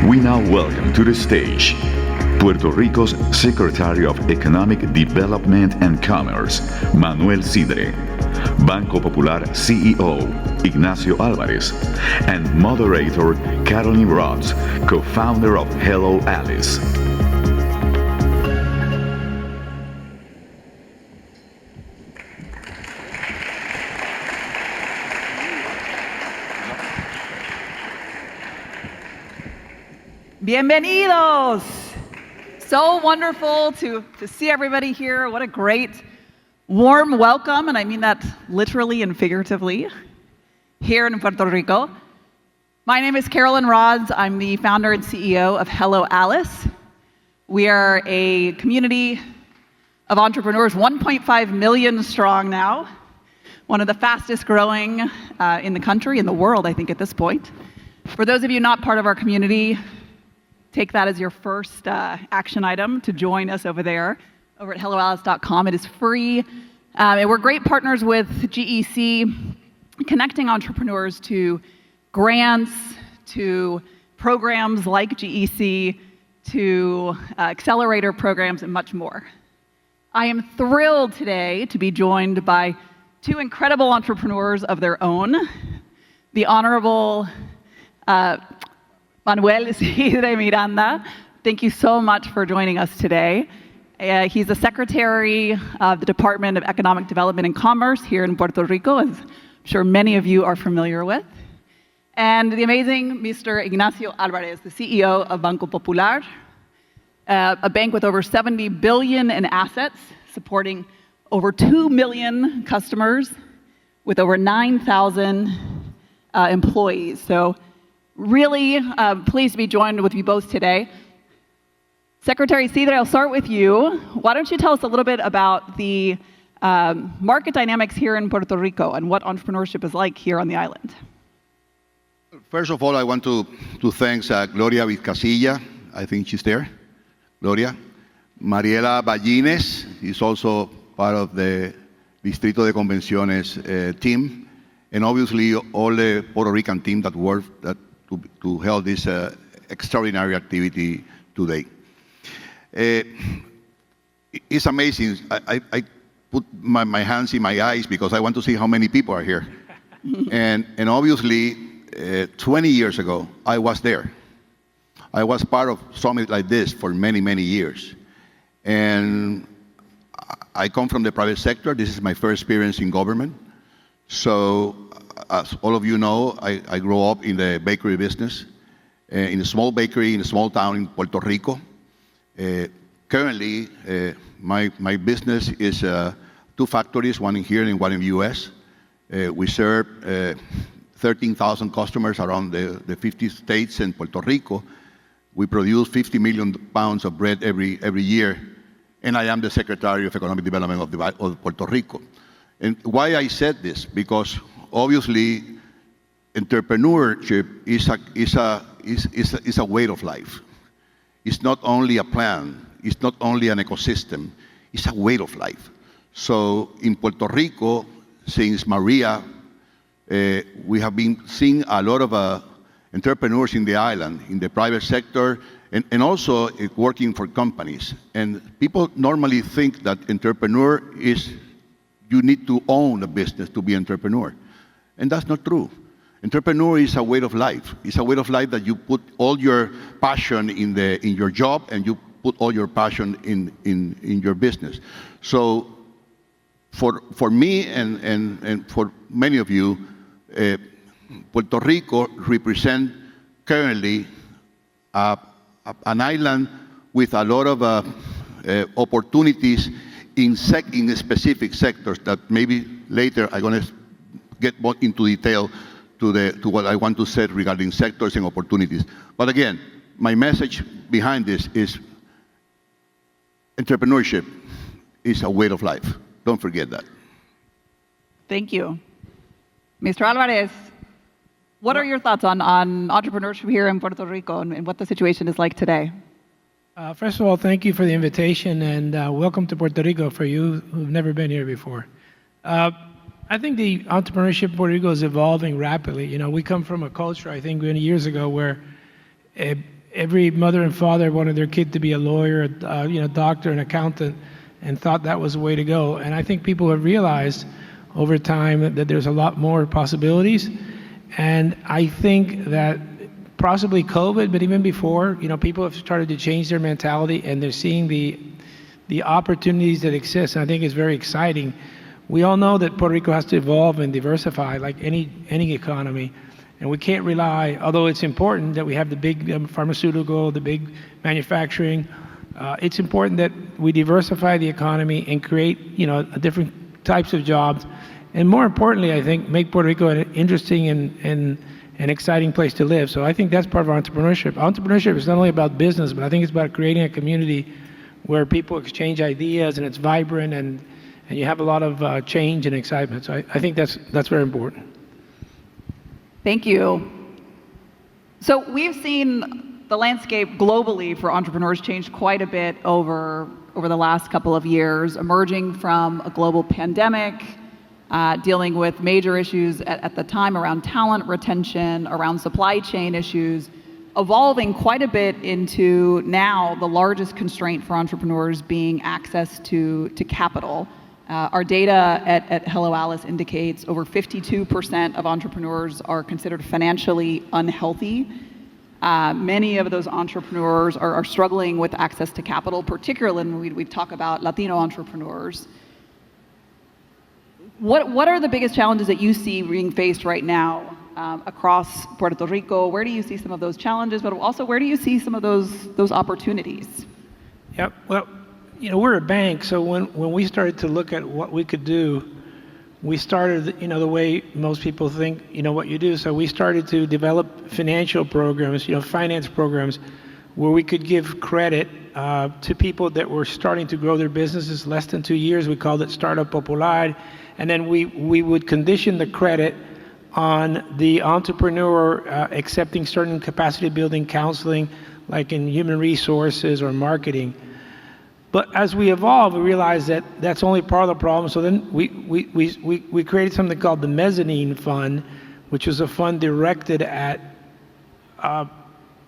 We now welcome to the stage Puerto Rico's Secretary of Economic Development and Commerce, Manuel Sidre, Banco Popular CEO, Ignacio Álvarez, and moderator Caroline Rods, co-founder of Hello Alice. Bienvenidos! So wonderful to see everybody here. What a great, warm welcome, and I mean that literally and figuratively, here in Puerto Rico. My name is Carolyn Rods. I'm the founder and CEO of Hello Alice. We are a community of entrepreneurs, 1.5 million strong now, one of the fastest growing in the country, in the world, I think, at this point. For those of you not part of our community, take that as your first action item to join us over there, over at helloalice.com. It is free. And we're great partners with GEC, connecting entrepreneurs to grants, to programs like GEC, to accelerator programs, and much more. I am thrilled today to be joined by two incredible entrepreneurs of their own, the Honorable Manuel Sidre Miranda. Thank you so much for joining us today. He's the Secretary of the Department of Economic Development and Commerce here in Puerto Rico, as I'm sure many of you are familiar with. And the amazing Mr. Ignacio Álvarez, the CEO of Banco Popular, a bank with over 70 billion in assets, supporting over 2 million customers with over 9,000 employees. So really pleased to be joined with you both today. Secretary Sidre, I'll start with you. Why don't you tell us a little bit about the market dynamics here in Puerto Rico and what entrepreneurship is like here on the island? First of all, I want to thank Gloria Vizcasilla. I think she's there. Gloria. Mariela Ballines is also part of the Distrito de Convenciones team. And obviously all the Puerto Rican team that worked to help this extraordinary activity today. It's amazing. I put my hands in my eyes because I want to see how many people are here. and obviously, 20 years ago, I was there. I was part of summit like this for many, many years. And I come from the private sector. This is my first experience in government. So, as all of you know, I grew up in the bakery business, in a small bakery in a small town in Puerto Rico. Currently, my business is 2 factories, one in here and one in the US. We serve 13,000 customers around the 50 states in Puerto Rico. We produce 50 million pounds of bread every year, and I am the Secretary of Economic Development of Puerto Rico. And why I said this? Because obviously, entrepreneurship is a way of life. It's not only a plan. It's not only an ecosystem. It's a way of life. So in Puerto Rico, since Maria, we have been seeing a lot of entrepreneurs in the island, in the private sector, and also working for companies. And people normally think that entrepreneur is you need to own a business to be an entrepreneur. And that's not true. Entrepreneur is a way of life. It's a way of life that you put all your passion in your job and you put all your passion in your business. So for me and for many of you, Puerto Rico represents currently an island with a lot of opportunities in specific sectors that maybe later I'm going to get more into detail to what I want to say regarding sectors and opportunities. But again, my message behind this is entrepreneurship is a way of life. Don't forget that. Thank you. Mr. Álvarez, what are your thoughts on entrepreneurship here in Puerto Rico and what the situation is like today? First of all, thank you for the invitation and welcome to Puerto Rico for you who've never been here before. I think the entrepreneurship in Puerto Rico is evolving rapidly. You know, we come from a culture, I think, many years ago where every mother and father wanted their kid to be a lawyer, doctor, an accountant, and thought that was the way to go. And I think people have realized over time that there's a lot more possibilities. And I think that possibly COVID, but even before, people have started to change their mentality, and they're seeing the opportunities that exist. And I think it's very exciting. We all know that Puerto Rico has to evolve and diversify like any economy. And we can't rely, although it's important that we have the big pharmaceutical, the big manufacturing, it's important that we diversify the economy and create, different types of jobs. And more importantly, I think, make Puerto Rico an interesting and an exciting place to live. So I think that's part of our entrepreneurship. Entrepreneurship is not only about business, but I think it's about creating a community where people exchange ideas and it's vibrant and you have a lot of change and excitement. So I think that's very important. Thank you. So we've seen the landscape globally for entrepreneurs change quite a bit over the last couple of years, emerging from a global pandemic, dealing with major issues at the time around talent retention, around supply chain issues, evolving quite a bit into now the largest constraint for entrepreneurs being access to capital. Our data at Hello Alice indicates over 52% of entrepreneurs are considered financially unhealthy. Many of those entrepreneurs are struggling with access to capital, particularly when we talk about Latino entrepreneurs. What are the biggest challenges that you see being faced right now across Puerto Rico? Where do you see some of those challenges, but also where do you see some of those opportunities? Yeah, well, we're a bank, so when we started to look at what we could do, we started, the way most people think, what you do. So we started to develop financial programs, finance programs, where we could give credit to people that were starting to grow their businesses less than 2 years. We called it Startup Popular. And then we would condition the credit on the entrepreneur accepting certain capacity building counseling, like in human resources or marketing. But as we evolved, we realized that that's only part of the problem. So then we created something called the mezzanine fund, which was a fund directed at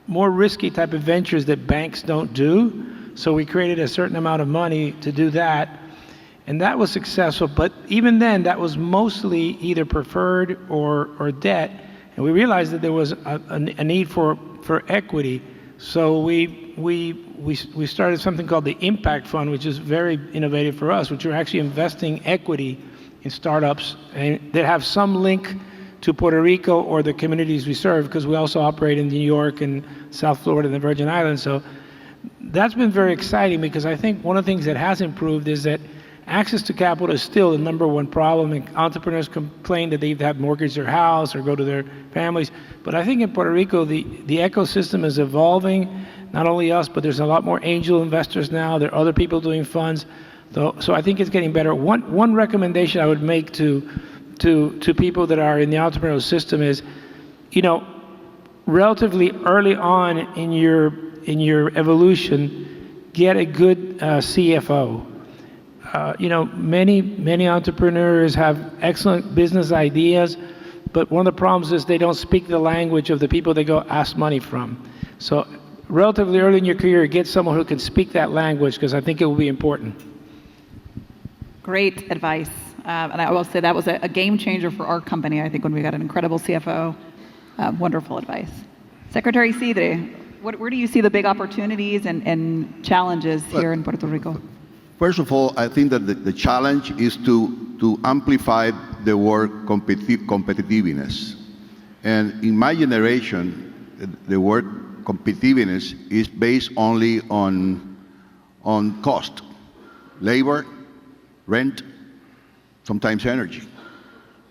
more risky type of ventures that banks don't do. So we created a certain amount of money to do that. And that was successful, but even then, that was mostly either preferred or debt. And we realized that there was a need for equity. So we started something called the Impact Fund, which is very innovative for us, which are actually investing equity in startups and that have some link to Puerto Rico or the communities we serve, because we also operate in New York and South Florida and the Virgin Islands. So that's been very exciting, because I think one of the things that has improved is that access to capital is still the #1 problem, and entrepreneurs complain that they have to mortgage their house or go to their families. But I think in Puerto Rico, the ecosystem is evolving, not only us, but there's a lot more angel investors now. There are other people doing funds. So I think it's getting better. One recommendation I would make to people that are in the entrepreneurial system is, relatively early on in your evolution, get a good CFO. Many entrepreneurs have excellent business ideas, but one of the problems is they don't speak the language of the people they go ask money from. So relatively early in your career, get someone who can speak that language, because I think it will be important. Great advice. And I will say that was a game changer for our company, I think, when we got an incredible CFO. Wonderful advice. Secretary Sidre, where do you see the big opportunities and challenges here in Puerto Rico? First of all, I think that the challenge is to amplify the word competitiveness. And in my generation, the word competitiveness is based only on cost, labor, rent, sometimes energy.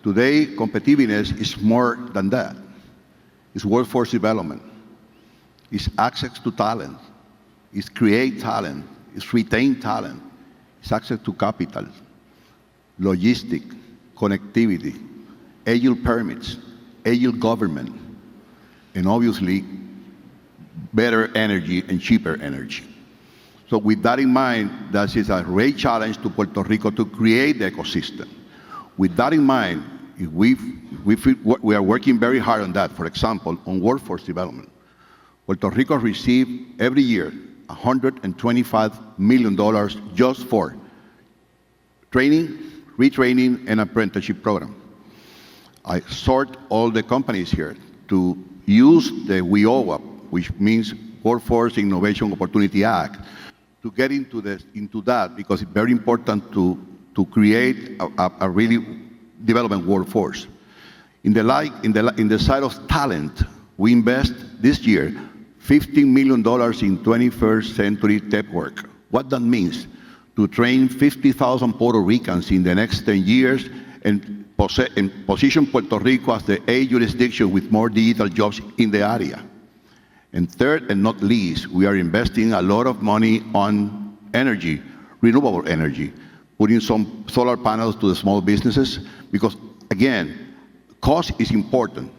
Today, competitiveness is more than that. It's workforce development. It's access to talent. It's create talent. It's retain talent. It's access to capital, logistic, connectivity, agile permits, agile government, and obviously better energy and cheaper energy. So with that in mind, that is a great challenge to Puerto Rico to create the ecosystem. With that in mind, we are working very hard on that, for example, on workforce development. Puerto Rico receives every year $125 million just for training, retraining, and apprenticeship program. I sort all the companies here to use the WIOA, which means Workforce Innovation Opportunity Act, to get into that because it's very important to create a really development workforce. In the side of talent, we invest this year $15 million in 21st century tech work. What that means? To train 50,000 Puerto Ricans in the next 10 years and position Puerto Rico as the 8th jurisdiction with more digital jobs in the area. And third and not least, we are investing a lot of money on energy, renewable energy, putting some solar panels to the small businesses because, again, cost is important,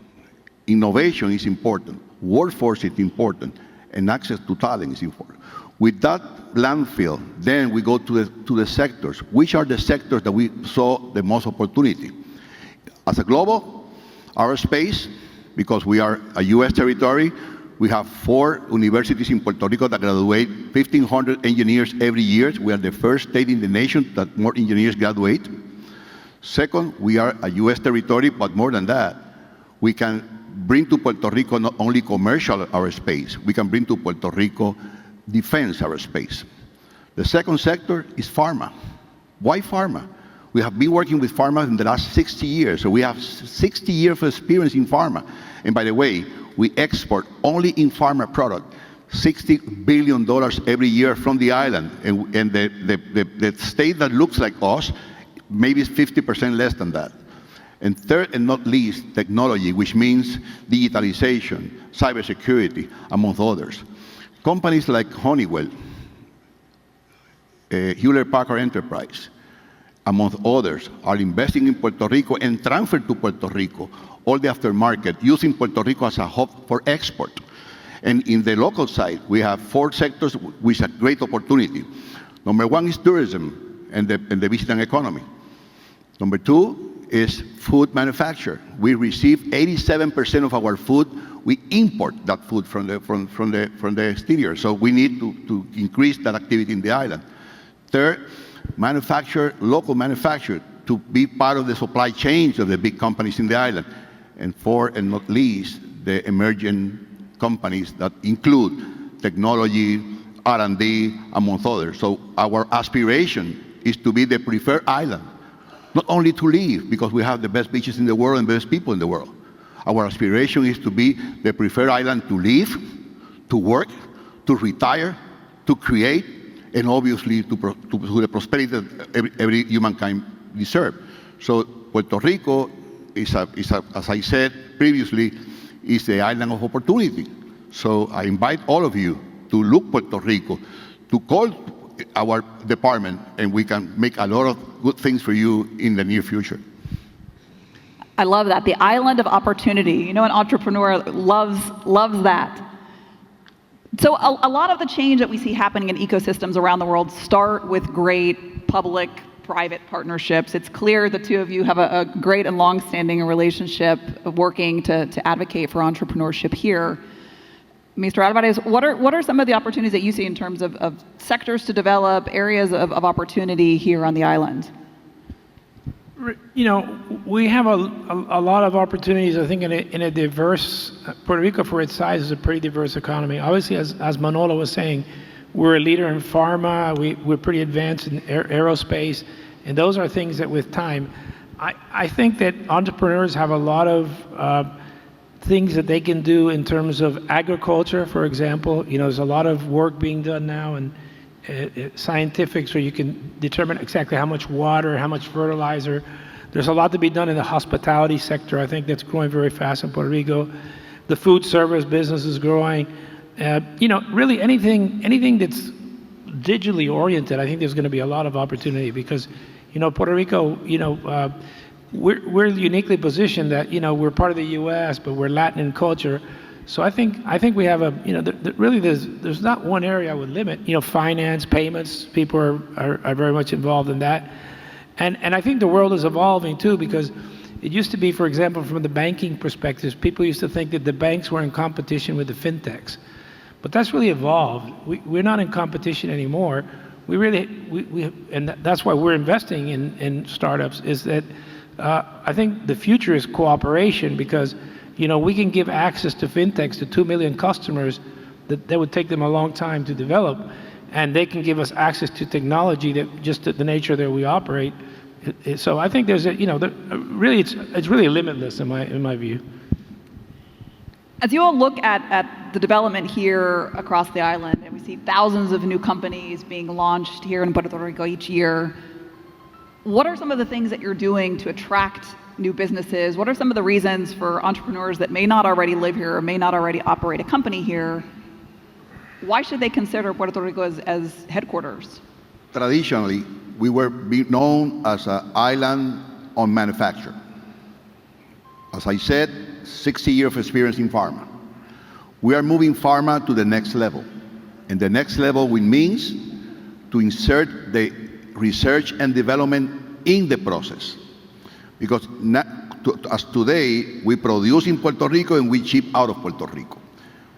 innovation is important, workforce is important, and access to talent is important. With that landfill, then we go to the sectors. Which are the sectors that we saw the most opportunity? As a global, aerospace, because we are a U.S. territory, we have 4 universities in Puerto Rico that graduate 1,500 engineers every year. We are the first state in the nation that more engineers graduate. Second, we are a U.S. territory, but more than that, we can bring to Puerto Rico not only commercial aerospace, we can bring to Puerto Rico defense aerospace. The second sector is pharma. Why pharma? We have been working with pharma in the last 60 years, so we have 60 years of experience in pharma. And by the way, we export only in pharma product $60 billion every year from the island, and the state that looks like us, maybe it's 50% less than that. And third and not least, technology, which means digitalization, cybersecurity, among others. Companies like Honeywell, Hewlett-Packard Enterprise, among others, are investing in Puerto Rico and transfer to Puerto Rico all the aftermarket, using Puerto Rico as a hub for export. And in the local side, we have 4 sectors with a great opportunity. Number 1 is tourism and the visiting economy. Number 2 is food manufacture. We receive 87% of our food. We import that food from the exterior. So we need to increase that activity in the island. Third, local manufacture, to be part of the supply chains of the big companies in the island. And fourth and not least, the emerging companies that include technology, R&D, among others. So our aspiration is to be the preferred island, not only to live, because we have the best beaches in the world and the best people in the world. Our aspiration is to be the preferred island to live, to work, to retire, to create, and obviously to the prosperity that every humankind deserves. So Puerto Rico is, as I said previously, is the island of opportunity. So I invite all of you to look Puerto Rico, to call our department, and we can make a lot of good things for you in the near future. I love that, the island of opportunity. You know, an entrepreneur loves that. So a lot of the change that we see happening in ecosystems around the world start with great public-private partnerships. It's clear the two of you have a great and long-standing relationship working to advocate for entrepreneurship here. Mr. Alvarez, what are some of the opportunities that you see in terms of sectors to develop, areas of opportunity here on the island? You know, we have a lot of opportunities, I think, in a diverse, Puerto Rico for its size is a pretty diverse economy. Obviously, as Manolo was saying, we're a leader in pharma, we're pretty advanced in aerospace, and those are things that with time, I think that entrepreneurs have a lot of things that they can do in terms of agriculture, for example. You know, there's a lot of work being done now and scientific, so you can determine exactly how much water, how much fertilizer. There's a lot to be done in the hospitality sector. I think that's growing very fast in Puerto Rico. The food service business is growing. You know, really anything that's digitally oriented, I think there's going to be a lot of opportunity because, you know, Puerto Rico, you know, we're uniquely positioned that, you know, we're part of the U.S., but we're Latin in culture. So I think we have a, you know, really there's not one area I would limit. You know, finance, payments, people are very much involved in that. And I think the world is evolving too, because it used to be, for example, from the banking perspective, people used to think that the banks were in competition with the fintechs. But that's really evolved. We're not in competition anymore. And that's why we're investing in startups, is that I think the future is cooperation, because we can give access to fintechs to 2 million customers that would take them a long time to develop, and they can give us access to technology that just the nature that we operate. So I think there's really it's really limitless in my view. As you all look at the development here across the island, and we see thousands of new companies being launched here in Puerto Rico each year, what are some of the things that you're doing to attract new businesses? What are some of the reasons for entrepreneurs that may not already live here or may not already operate a company here? Why should they consider Puerto Rico as headquarters? Traditionally, we were known as an island on manufacture. As I said, 60 years of experience in pharma. We are moving pharma to the next level. And the next level means to insert the research and development in the process. Because as today, we produce in Puerto Rico and we ship out of Puerto Rico.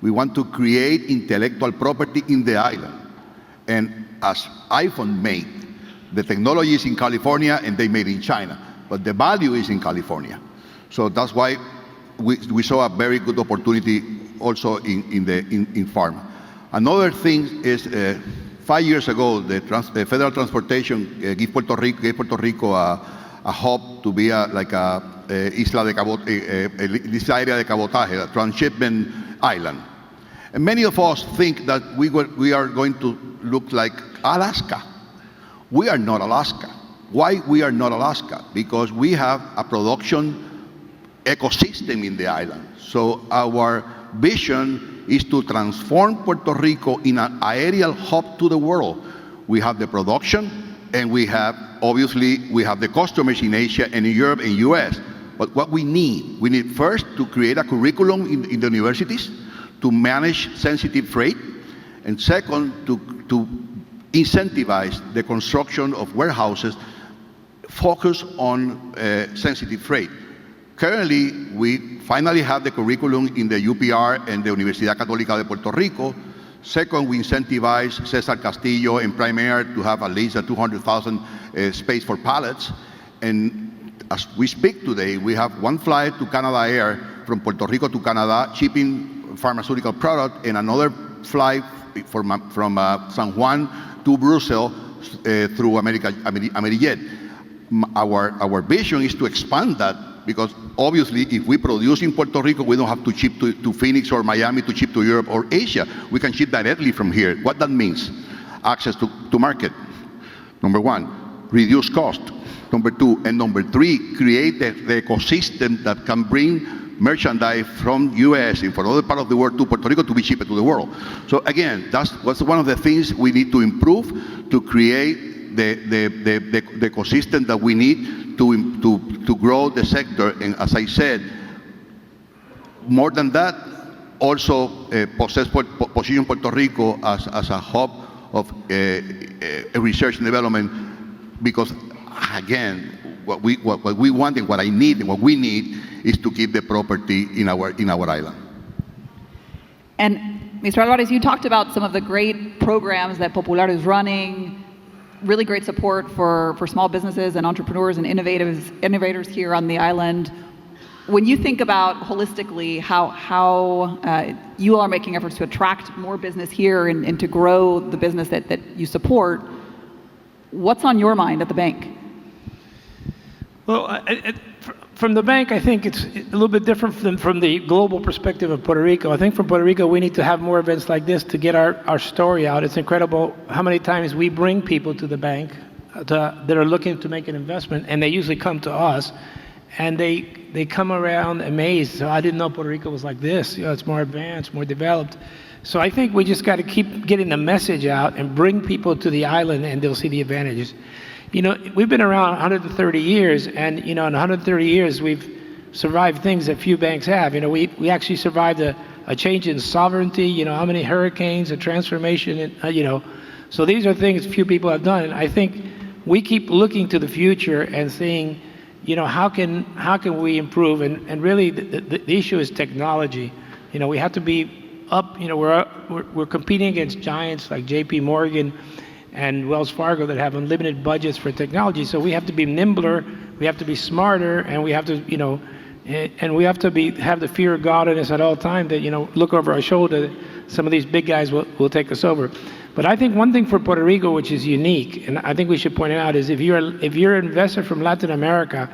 We want to create intellectual property in the island. And as iPhone made, the technology is in California and they made in China, but the value is in California. So that's why we saw a very good opportunity also in pharma. Another thing is 5 years ago, the Federal Transportation gave Puerto Rico a hub to be like a isla this area de cabotaje, a transshipment island. And many of us think that we are going to look like Alaska. We are not Alaska. Why we are not Alaska? Because we have a production ecosystem in the island. So our vision is to transform Puerto Rico in an aerial hub to the world. We have the production, and we have the customers in Asia and in Europe and US. But what we need first to create a curriculum in the universities to manage sensitive freight, and second, to incentivize the construction of warehouses focused on sensitive freight. Currently, we finally have the curriculum in the UPR and the Universidad Católica de Puerto Rico. Second, we incentivize Cesar Castillo and Prime Air to have at least a 200,000 space for pallets. And as we speak today, we have one flight to Canada Air from Puerto Rico to Canada, shipping pharmaceutical product, and another flight from San Juan to Brussels through Amerijet. Our vision is to expand that, because obviously if we produce in Puerto Rico, we don't have to ship to Phoenix or Miami to ship to Europe or Asia. We can ship directly from here. What that means? Access to market. Number one, reduce cost. Number two, and number three, create the ecosystem that can bring merchandise from US and from other part of the world to Puerto Rico to be shipped to the world. So again, that's one of the things we need to improve to create the ecosystem that we need to grow the sector. And as I said, more than that, also position Puerto Rico as a hub of research and development, because again, what we want and what I need and what we need is to keep the property in our island. And Mr. Alvarez, you talked about some of the great programs that Popular is running, really great support for small businesses and entrepreneurs and innovators here on the island. When you think about holistically how you are making efforts to attract more business here and to grow the business that you support, what's on your mind at the bank? Well, from the bank, I think it's a little bit different from the global perspective of Puerto Rico. I think from Puerto Rico, we need to have more events like this to get our story out. It's incredible how many times we bring people to the bank that are looking to make an investment, and they usually come to us, and they come around amazed. So I didn't know Puerto Rico was like this. It's more advanced, more developed. So I think we just got to keep getting the message out and bring people to the island, and they'll see the advantages. We've been around 130 years, and, in 130 years, we've survived things that few banks have. We actually survived a change in sovereignty, how many hurricanes, a transformation, so these are things few people have done. And I think we keep looking to the future and seeing, how can we improve? And really, the issue is technology. We have to be up, we're competing against giants like JP Morgan and Wells Fargo that have unlimited budgets for technology. So we have to be nimbler, we have to be smarter, and we have to, and we have to have the fear of God in us at all times that, look over our shoulder, some of these big guys will take us over. But I think one thing for Puerto Rico, which is unique, and I think we should point it out, is if you're an investor from Latin America,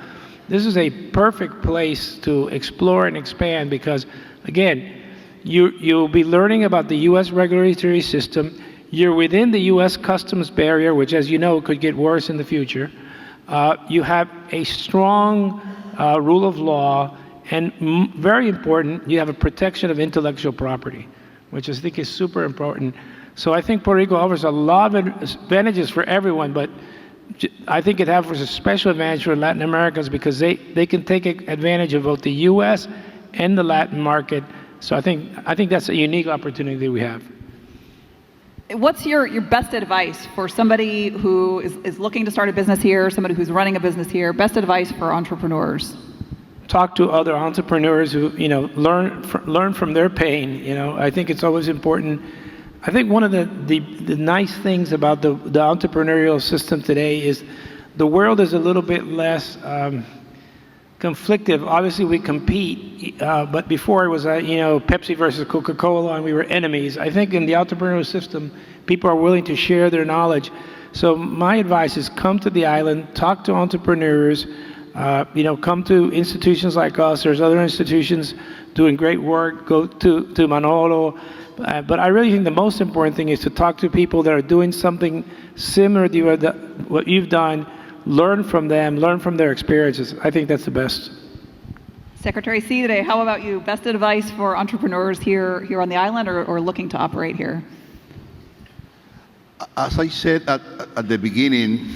this is a perfect place to explore and expand because, again, you'll be learning about the U.S. regulatory system. You're within the U.S. customs barrier, which, as you know, could get worse in the future. You have a strong rule of law, and very important, you have a protection of intellectual property, which I think is super important. So I think Puerto Rico offers a lot of advantages for everyone, but I think it offers a special advantage for Latin Americans because they can take advantage of both the U.S. and the Latin market. So I think that's a unique opportunity we have. What's your best advice for somebody who is looking to start a business here, somebody who's running a business here? Best advice for entrepreneurs? Talk to other entrepreneurs who, learn from their pain. I think it's always important. I think one of the nice things about the entrepreneurial system today is the world is a little bit less conflictive. Obviously, we compete, but before it was, Pepsi versus Coca-Cola, and we were enemies. I think in the entrepreneurial system, people are willing to share their knowledge. So my advice is come to the island, talk to entrepreneurs, come to institutions like us. There's other institutions doing great work. Go to Manolo. But I really think the most important thing is to talk to people that are doing something similar to what you've done, learn from them, learn from their experiences. I think that's the best. Secretary Sidre, how about you? Best advice for entrepreneurs here on the island or looking to operate here? As I said at the beginning,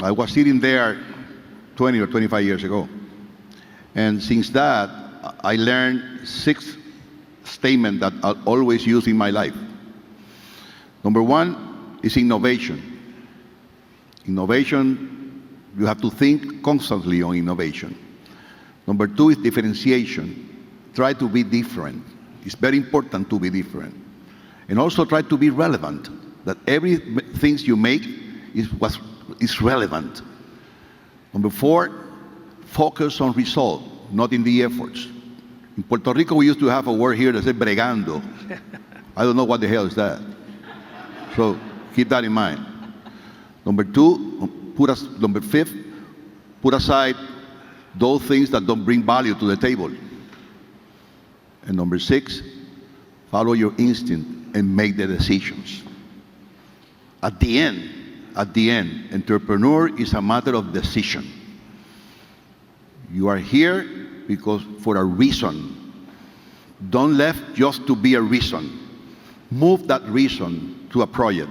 I was sitting there 20 or 25 years ago. And since that, I learned 6 statements that I'll always use in my life. Number 1 is innovation. Innovation, you have to think constantly on innovation. Number 2 is differentiation. Try to be different. It's very important to be different. And also try to be relevant, that everything you make is relevant. Number 4, focus on result, not in the efforts. In Puerto Rico, we used to have a word here that said bregando. I don't know what the hell is that. So keep that in mind. Number 5, put aside those things that don't bring value to the table. And number 6, follow your instinct and make the decisions. At the end, entrepreneur is a matter of decision. You are here because for a reason. Don't left just to be a reason. Move that reason to a project.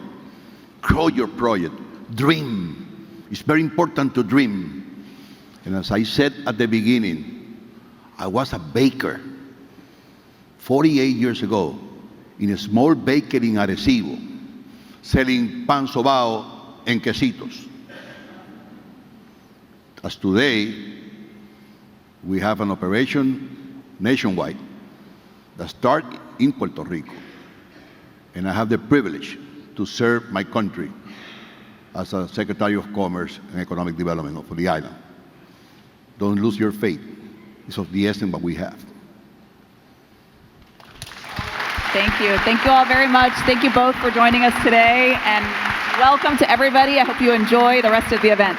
Grow your project. Dream. It's very important to dream. And as I said at the beginning, I was a baker 48 years ago in a small bakery in Arecibo, selling pan sobao and quesitos. As today, we have an operation nationwide that starts in Puerto Rico. And I have the privilege to serve my country as a Secretary of Commerce and Economic Development for the island. Don't lose your faith. It's of the essence what we have. Thank you. Thank you all very much. Thank you both for joining us today, and welcome to everybody. I hope you enjoy the rest of the event.